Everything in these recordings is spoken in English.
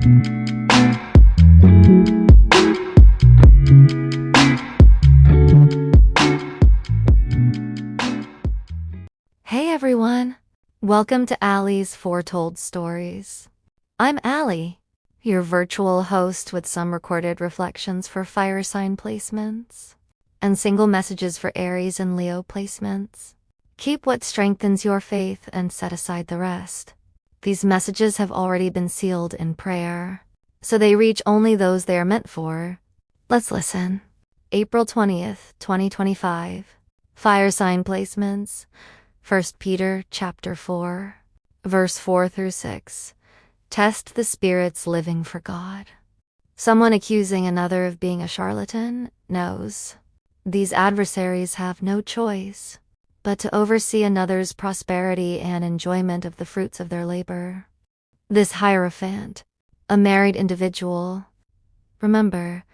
Hey everyone! Welcome to Allie's Foretold Stories. I'm Allie, your virtual host with some recorded reflections for fire sign placements and single messages for Aries and Leo placements. Keep what strengthens your faith and set aside the rest. These messages have already been sealed in prayer, so they reach only those they are meant for. Let's listen. April 20th, 2025. Fire sign placements. 1 Peter chapter 4, verse 4 through 6. Test the spirits living for God. Someone accusing another of being a charlatan knows these adversaries have no choice but to oversee another's prosperity and enjoyment of the fruits of their labor. This hierophant, a married individual, remember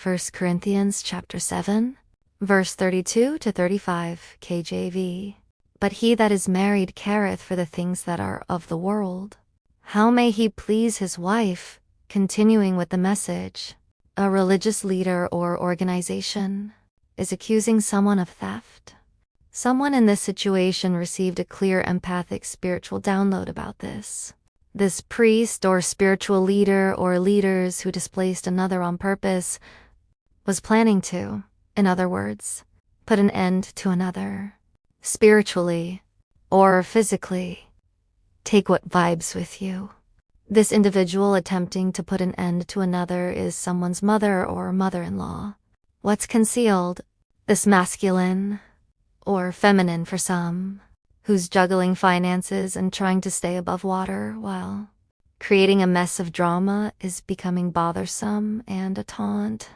1 Corinthians chapter 7, verse 32 to 35 KJV. But he that is married careth for the things that are of the world. How may he please his wife? Continuing with the message, a religious leader or organization is accusing someone of theft. Someone in this situation received a clear empathic spiritual download about this. This priest or spiritual leader or leaders who displaced another on purpose was planning to, in other words, put an end to another. Spiritually or physically. Take what vibes with you. This individual attempting to put an end to another is someone's mother or mother-in-law. What's concealed? This masculine, or feminine for some, who's juggling finances and trying to stay above water while creating a mess of drama is becoming bothersome and a taunt.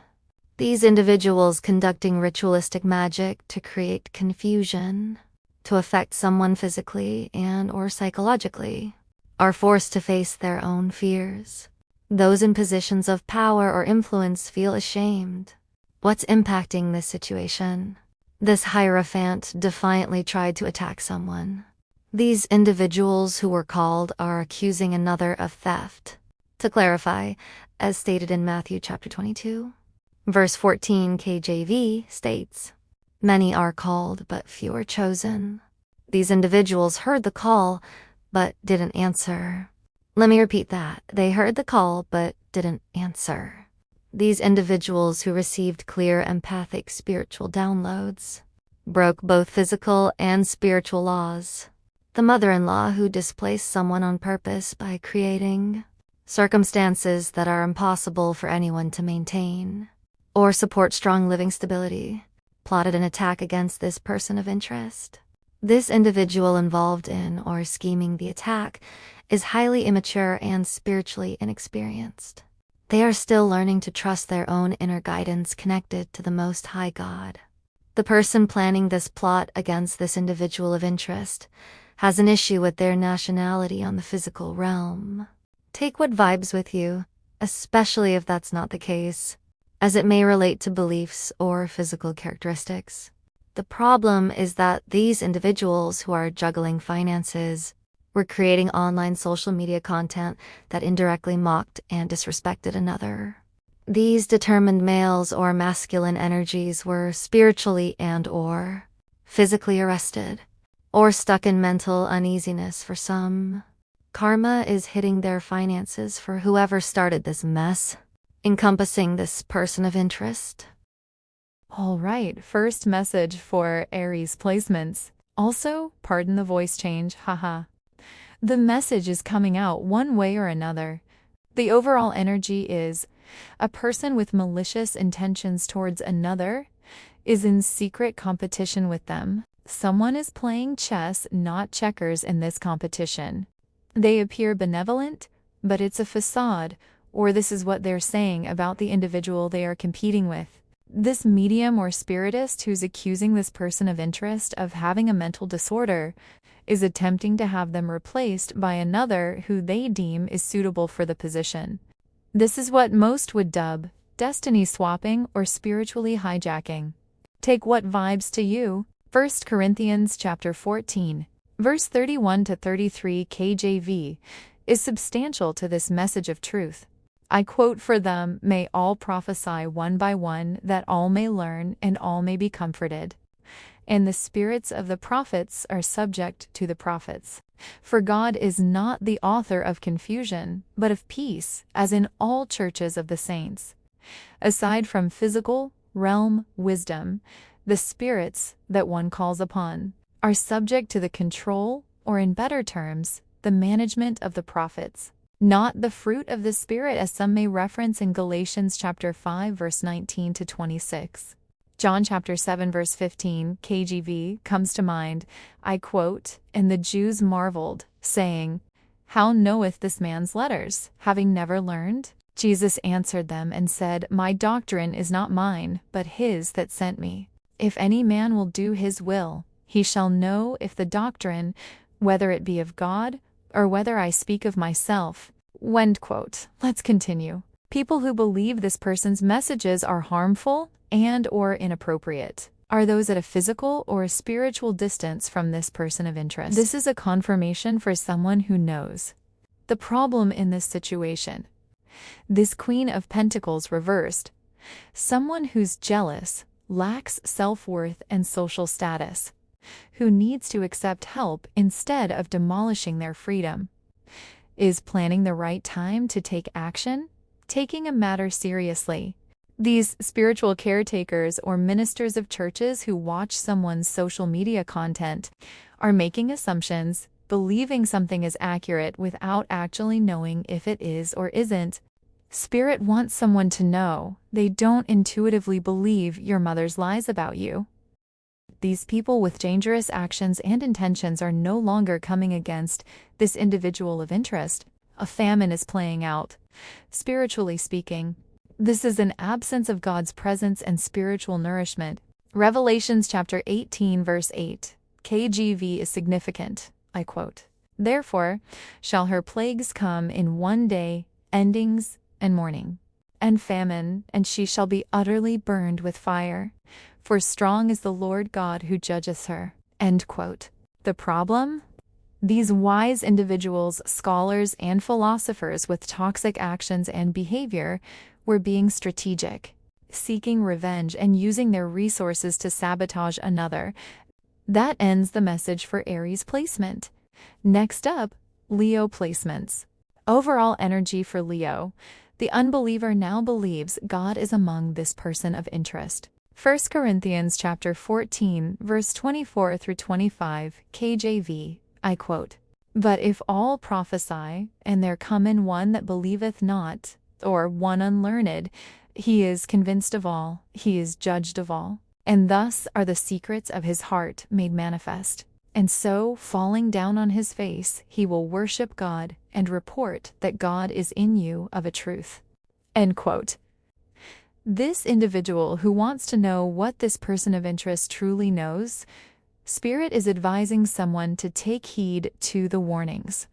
These individuals conducting ritualistic magic to create confusion, to affect someone physically and or psychologically, are forced to face their own fears. Those in positions of power or influence feel ashamed. What's impacting this situation? This hierophant defiantly tried to attack someone. These individuals who were called are accusing another of theft. To clarify, as stated in Matthew chapter 22, verse 14 KJV states, "Many are called, but few are chosen." These individuals heard the call, but didn't answer. Let me repeat that. They heard the call, but didn't answer. These individuals who received clear empathic spiritual downloads broke both physical and spiritual laws. The mother-in-law who displaced someone on purpose by creating circumstances that are impossible for anyone to maintain or support strong living stability, plotted an attack against this person of interest. This individual involved in or scheming the attack is highly immature and spiritually inexperienced. They are still learning to trust their own inner guidance connected to the Most High God. The person planning this plot against this individual of interest has an issue with their nationality on the physical realm. Take what vibes with you, especially if that's not the case, as it may relate to beliefs or physical characteristics. The problem is that these individuals who are juggling finances were creating online social media content that indirectly mocked and disrespected another. These determined males or masculine energies were spiritually and or physically arrested or stuck in mental uneasiness for some. Karma is hitting their finances for whoever started this mess, encompassing this person of interest. All right, first message for Aries placements. Also, pardon the voice change, haha. The message is coming out one way or another. The overall energy is a person with malicious intentions towards another is in secret competition with them. Someone is playing chess, not checkers, in this competition. They appear benevolent, but it's a facade, or this is what they're saying about the individual they are competing with. This medium or spiritist who's accusing this person of interest of having a mental disorder is attempting to have them replaced by another who they deem is suitable for the position. This is what most would dub destiny swapping or spiritually hijacking. Take what vibes to you. 1 Corinthians chapter 14, verse 31 to 33 KJV is substantial to this message of truth. I quote, "For them may all prophesy one by one, that all may learn and all may be comforted. And the spirits of the prophets are subject to the prophets. For God is not the author of confusion, but of peace, as in all churches of the saints." Aside from physical realm wisdom, the spirits that one calls upon are subject to the control, or in better terms, the management of the prophets. Not the fruit of the Spirit, as some may reference in Galatians chapter 5 verse 19 to 26. John chapter 7 verse 15, KJV, comes to mind. I quote, "And the Jews marveled, saying, How knoweth this man's letters, having never learned? Jesus answered them and said, My doctrine is not mine, but his that sent me. If any man will do his will, he shall know if the doctrine, whether it be of God, or whether I speak of myself." End quote. Let's continue. People who believe this person's messages are harmful and or inappropriate are those at a physical or a spiritual distance from this person of interest. This is a confirmation for someone who knows the problem in this situation. This Queen of Pentacles reversed. Someone who's jealous, lacks self-worth and social status, who needs to accept help instead of demolishing their freedom. Is planning the right time to take action, taking a matter seriously. These spiritual caretakers or ministers of churches who watch someone's social media content are making assumptions, believing something is accurate without actually knowing if it is or isn't. Spirit wants someone to know they don't intuitively believe your mother's lies about you. These people with dangerous actions and intentions are no longer coming against this individual of interest. A famine is playing out. Spiritually speaking, this is an absence of God's presence and spiritual nourishment. Revelations chapter 18 verse 8, KJV, is significant. I quote, "Therefore shall her plagues come in one day, endings and mourning, and famine, and she shall be utterly burned with fire. For strong is the Lord God who judgeth her." End quote. The problem? These wise individuals, scholars, and philosophers with toxic actions and behavior were being strategic, seeking revenge and using their resources to sabotage another. That ends the message for Aries placement. Next up, Leo placements. Overall energy for Leo. The unbeliever now believes God is among this person of interest. 1 Corinthians chapter 14, verse 24 through 25, KJV, I quote, "But if all prophesy, and there come in one that believeth not, or one unlearned, he is convinced of all, he is judged of all. And thus are the secrets of his heart made manifest. And so, falling down on his face, he will worship God, and report that God is in you of a truth." End quote. This individual who wants to know what this person of interest truly knows, Spirit is advising someone to take heed to the warnings.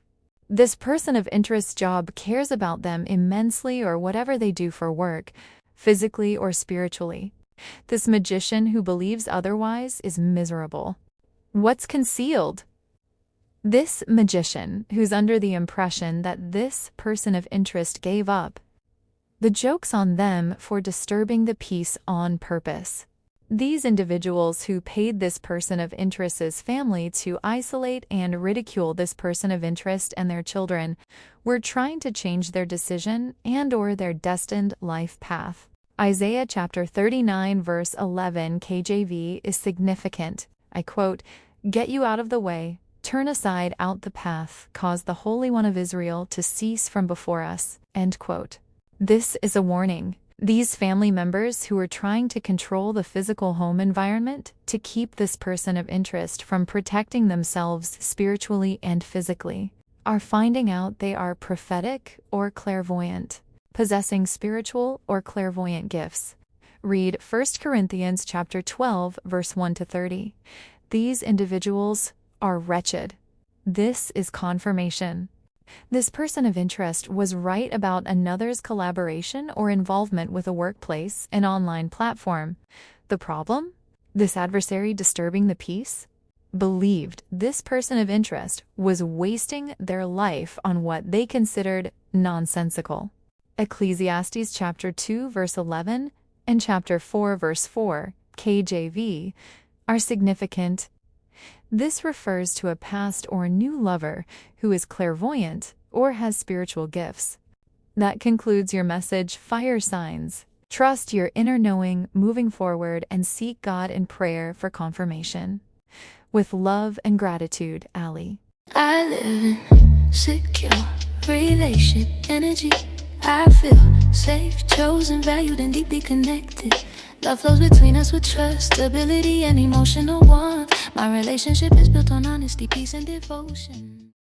This person of interest's job cares about them immensely, or whatever they do for work, physically or spiritually. This magician who believes otherwise is miserable. What's concealed? This magician who's under the impression that this person of interest gave up, the joke's on them for disturbing the peace on purpose. These individuals who paid this person of interest's family to isolate and ridicule this person of interest and their children were trying to change their decision and or their destined life path. Isaiah chapter 39 verse 11 KJV is significant. I quote, "Get you out of the way, turn aside out the path, cause the Holy One of Israel to cease from before us." End quote. This is a warning. These family members who are trying to control the physical home environment to keep this person of interest from protecting themselves spiritually and physically are finding out they are prophetic or clairvoyant, possessing spiritual or clairvoyant gifts. Read 1 Corinthians chapter 12 verse 1 to 30. These individuals are wretched. This is confirmation. This person of interest was right about another's collaboration or involvement with a workplace, an online platform. The problem? This adversary disturbing the peace? Believed this person of interest was wasting their life on what they considered nonsensical. Ecclesiastes chapter 2 verse 11 and chapter 4 verse 4, KJV, are significant. This refers to a past or new lover who is clairvoyant or has spiritual gifts. That concludes your message, fire signs. Trust your inner knowing moving forward and seek God in prayer for confirmation. With love and gratitude, Allie. I live in secure relation energy. I feel safe, chosen, valued, and deeply connected. Love flows between us with trust, stability, and emotional warmth. My relationship is built on honesty, peace, and devotion.